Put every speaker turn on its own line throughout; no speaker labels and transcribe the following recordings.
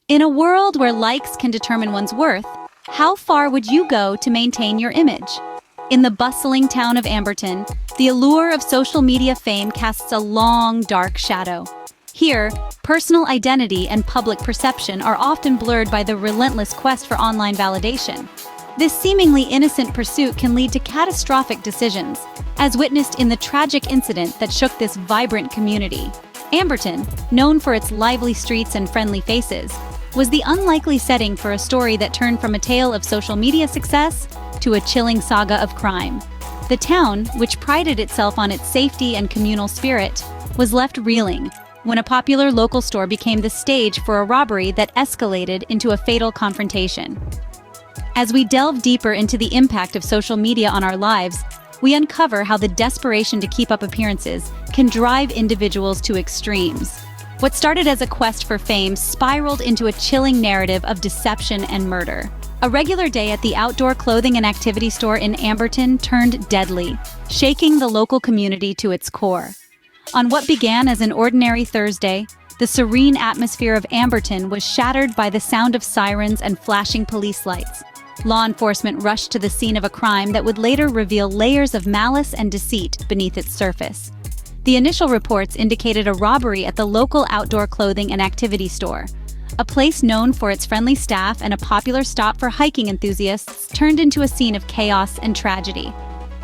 In a world where likes can determine one's worth, how far would you go to maintain your image? In the bustling town of Amberton, the allure of social media fame casts a long, dark shadow. Here, personal identity and public perception are often blurred by the relentless quest for online validation. This seemingly innocent pursuit can lead to catastrophic decisions, as witnessed in the tragic incident that shook this vibrant community. Amberton, known for its lively streets and friendly faces, was the unlikely setting for a story that turned from a tale of social media success to a chilling saga of crime. The town, which prided itself on its safety and communal spirit, was left reeling when a popular local store became the stage for a robbery that escalated into a fatal confrontation. As we delve deeper into the impact of social media on our lives, we uncover how the desperation to keep up appearances can drive individuals to extremes. What started as a quest for fame spiraled into a chilling narrative of deception and murder. A regular day at the outdoor clothing and activity store in Amberton turned deadly, shaking the local community to its core. On what began as an ordinary Thursday, the serene atmosphere of Amberton was shattered by the sound of sirens and flashing police lights. Law enforcement rushed to the scene of a crime that would later reveal layers of malice and deceit beneath its surface. The initial reports indicated a robbery at the local outdoor clothing and activity store. A place known for its friendly staff and a popular stop for hiking enthusiasts turned into a scene of chaos and tragedy.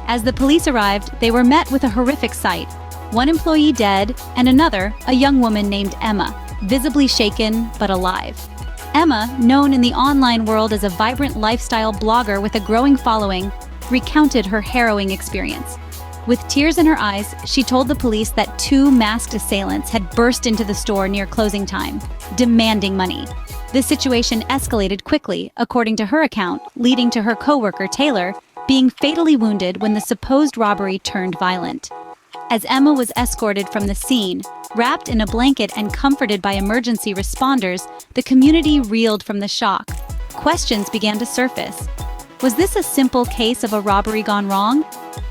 As the police arrived, they were met with a horrific sight. One employee dead, and another, a young woman named Emma, visibly shaken but alive. Emma, known in the online world as a vibrant lifestyle blogger with a growing following, recounted her harrowing experience. With tears in her eyes, she told the police that two masked assailants had burst into the store near closing time, demanding money. This situation escalated quickly, according to her account, leading to her coworker, Taylor, being fatally wounded when the supposed robbery turned violent. As Emma was escorted from the scene, wrapped in a blanket and comforted by emergency responders, the community reeled from the shock. Questions began to surface. Was this a simple case of a robbery gone wrong?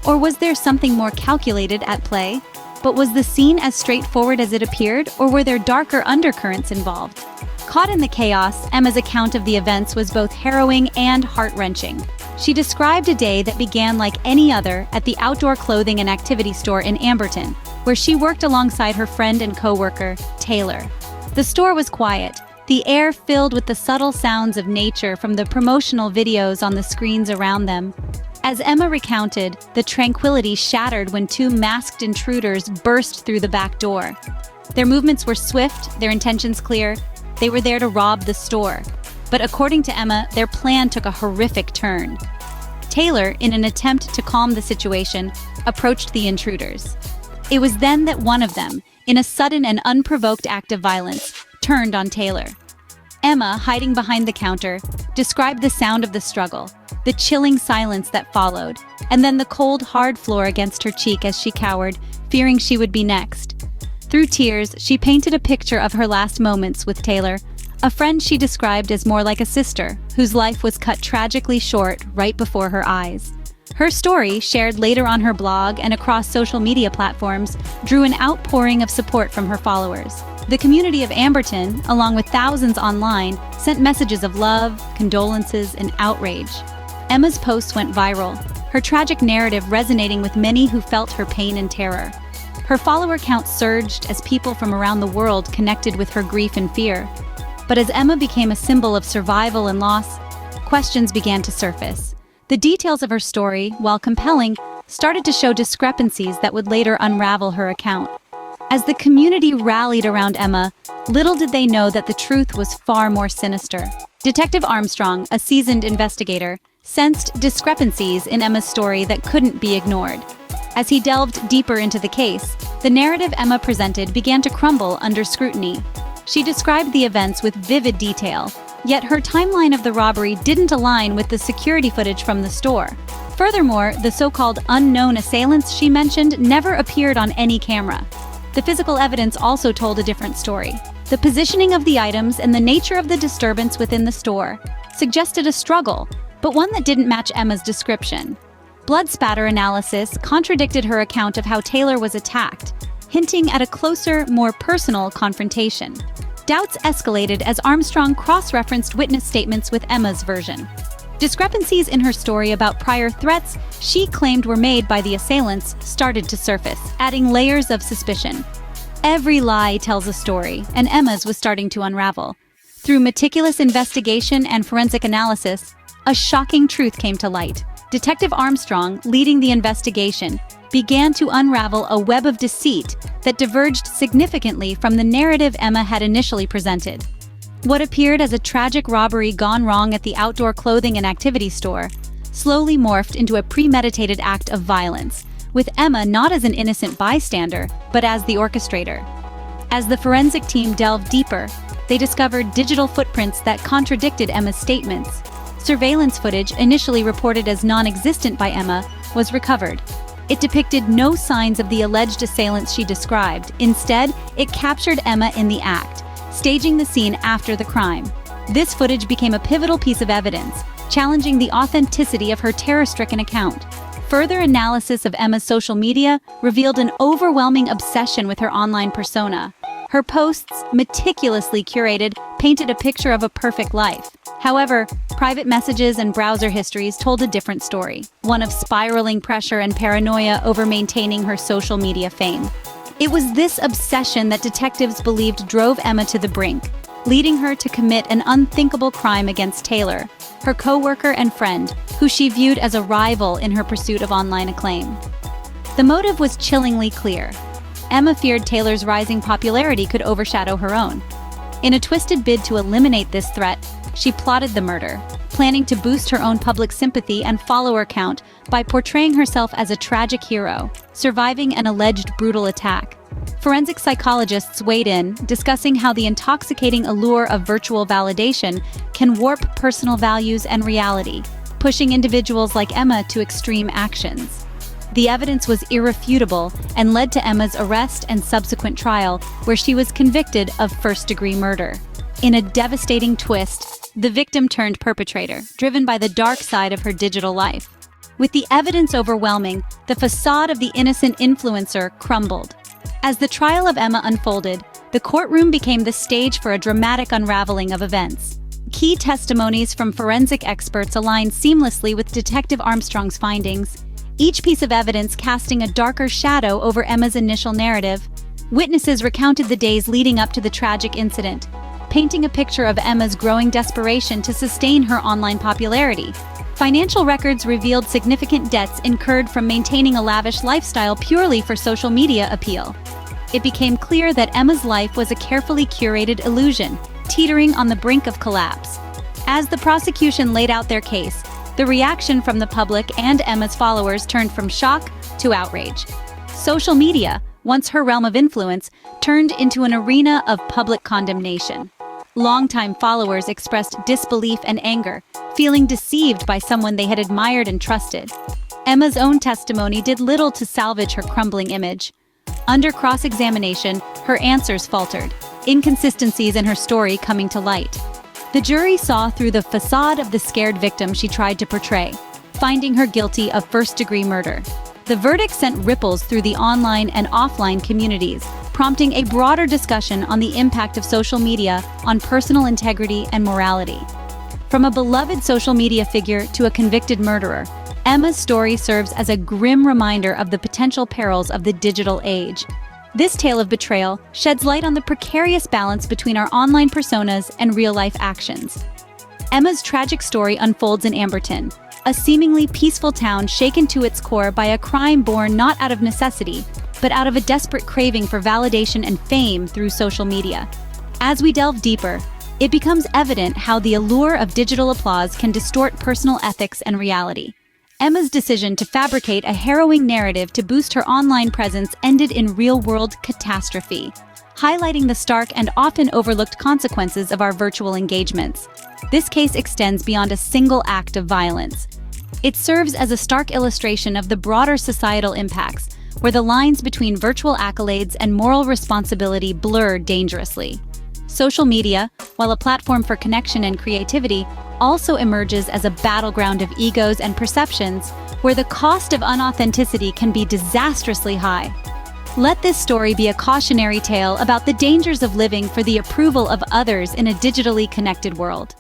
Or was there something more calculated at play? But was the scene as straightforward as it appeared, or were there darker undercurrents involved? Caught in the chaos, Emma's account of the events was both harrowing and heart-wrenching. She described a day that began like any other at the outdoor clothing and activity store in Amberton, where she worked alongside her friend and coworker, Taylor. The store was quiet, the air filled with the subtle sounds of nature from the promotional videos on the screens around them. As Emma recounted, the tranquility shattered when two masked intruders burst through the back door. Their movements were swift, their intentions clear. They were there to rob the store. But according to Emma, their plan took a horrific turn. Taylor, in an attempt to calm the situation, approached the intruders. It was then that one of them, in a sudden and unprovoked act of violence, turned on Taylor. Emma, hiding behind the counter, described the sound of the struggle, the chilling silence that followed, and then the cold, hard floor against her cheek as she cowered, fearing she would be next. Through tears, she painted a picture of her last moments with Taylor, a friend she described as more like a sister, whose life was cut tragically short right before her eyes. Her story, shared later on her blog and across social media platforms, drew an outpouring of support from her followers. The community of Amberton, along with thousands online, sent messages of love, condolences, and outrage. Emma's posts went viral, her tragic narrative resonating with many who felt her pain and terror. Her follower count surged as people from around the world connected with her grief and fear. But as Emma became a symbol of survival and loss, questions began to surface. The details of her story, while compelling, started to show discrepancies that would later unravel her account. As the community rallied around Emma, little did they know that the truth was far more sinister. Detective Armstrong, a seasoned investigator, sensed discrepancies in Emma's story that couldn't be ignored. As he delved deeper into the case, the narrative Emma presented began to crumble under scrutiny. She described the events with vivid detail, yet her timeline of the robbery didn't align with the security footage from the store. Furthermore, the so-called unknown assailants she mentioned never appeared on any camera. The physical evidence also told a different story. The positioning of the items and the nature of the disturbance within the store suggested a struggle, but one that didn't match Emma's description. Blood spatter analysis contradicted her account of how Taylor was attacked, hinting at a closer, more personal confrontation. doubts escalated as Armstrong cross-referenced witness statements with Emma's version. Discrepancies in her story about prior threats she claimed were made by the assailants started to surface, adding layers of suspicion. Every lie tells a story, and Emma's was starting to unravel. Through meticulous investigation and forensic analysis, a shocking truth came to light. Detective Armstrong, leading the investigation, began to unravel a web of deceit that diverged significantly from the narrative Emma had initially presented. What appeared as a tragic robbery gone wrong at the outdoor clothing and activity store slowly morphed into a premeditated act of violence, with Emma not as an innocent bystander, but as the orchestrator. As the forensic team delved deeper, they discovered digital footprints that contradicted Emma's statements. Surveillance footage, initially reported as non-existent by Emma, was recovered. It depicted no signs of the alleged assailants she described. Instead, it captured Emma in the act, staging the scene after the crime. This footage became a pivotal piece of evidence, challenging the authenticity of her terror-stricken account. Further analysis of Emma's social media revealed an overwhelming obsession with her online persona. Her posts, meticulously curated, painted a picture of a perfect life. However, private messages and browser histories told a different story, one of spiraling pressure and paranoia over maintaining her social media fame. It was this obsession that detectives believed drove Emma to the brink, leading her to commit an unthinkable crime against Taylor, her coworker and friend, who she viewed as a rival in her pursuit of online acclaim. The motive was chillingly clear. Emma feared Taylor's rising popularity could overshadow her own. In a twisted bid to eliminate this threat, she plotted the murder, planning to boost her own public sympathy and follower count by portraying herself as a tragic hero, surviving an alleged brutal attack. Forensic psychologists weighed in, discussing how the intoxicating allure of virtual validation can warp personal values and reality, pushing individuals like Emma to extreme actions. The evidence was irrefutable and led to Emma's arrest and subsequent trial, where she was convicted of first-degree murder. In a devastating twist, the victim turned perpetrator, driven by the dark side of her digital life. With the evidence overwhelming, the facade of the innocent influencer crumbled. As the trial of Emma unfolded, the courtroom became the stage for a dramatic unraveling of events. Key testimonies from forensic experts aligned seamlessly with Detective Armstrong's findings, each piece of evidence casting a darker shadow over Emma's initial narrative. Witnesses recounted the days leading up to the tragic incident, painting a picture of Emma's growing desperation to sustain her online popularity. Financial records revealed significant debts incurred from maintaining a lavish lifestyle purely for social media appeal. It became clear that Emma's life was a carefully curated illusion, teetering on the brink of collapse. As the prosecution laid out their case, the reaction from the public and Emma's followers turned from shock to outrage. Social media, once her realm of influence, turned into an arena of public condemnation. Longtime followers expressed disbelief and anger, feeling deceived by someone they had admired and trusted. Emma's own testimony did little to salvage her crumbling image. Under cross-examination, her answers faltered, inconsistencies in her story coming to light. The jury saw through the facade of the scared victim she tried to portray, finding her guilty of first-degree murder. The verdict sent ripples through the online and offline communities, prompting a broader discussion on the impact of social media on personal integrity and morality. From a beloved social media figure to a convicted murderer, Emma's story serves as a grim reminder of the potential perils of the digital age. This tale of betrayal sheds light on the precarious balance between our online personas and real-life actions. Emma's tragic story unfolds in Amberton, a seemingly peaceful town shaken to its core by a crime born not out of necessity, but out of a desperate craving for validation and fame through social media. As we delve deeper, it becomes evident how the allure of digital applause can distort personal ethics and reality. Emma's decision to fabricate a harrowing narrative to boost her online presence ended in real-world catastrophe, highlighting the stark and often overlooked consequences of our virtual engagements. This case extends beyond a single act of violence. It serves as a stark illustration of the broader societal impacts, where the lines between virtual accolades and moral responsibility blur dangerously. Social media, while a platform for connection and creativity, also emerges as a battleground of egos and perceptions, where the cost of unauthenticity can be disastrously high. Let this story be a cautionary tale about the dangers of living for the approval of others in a digitally connected world.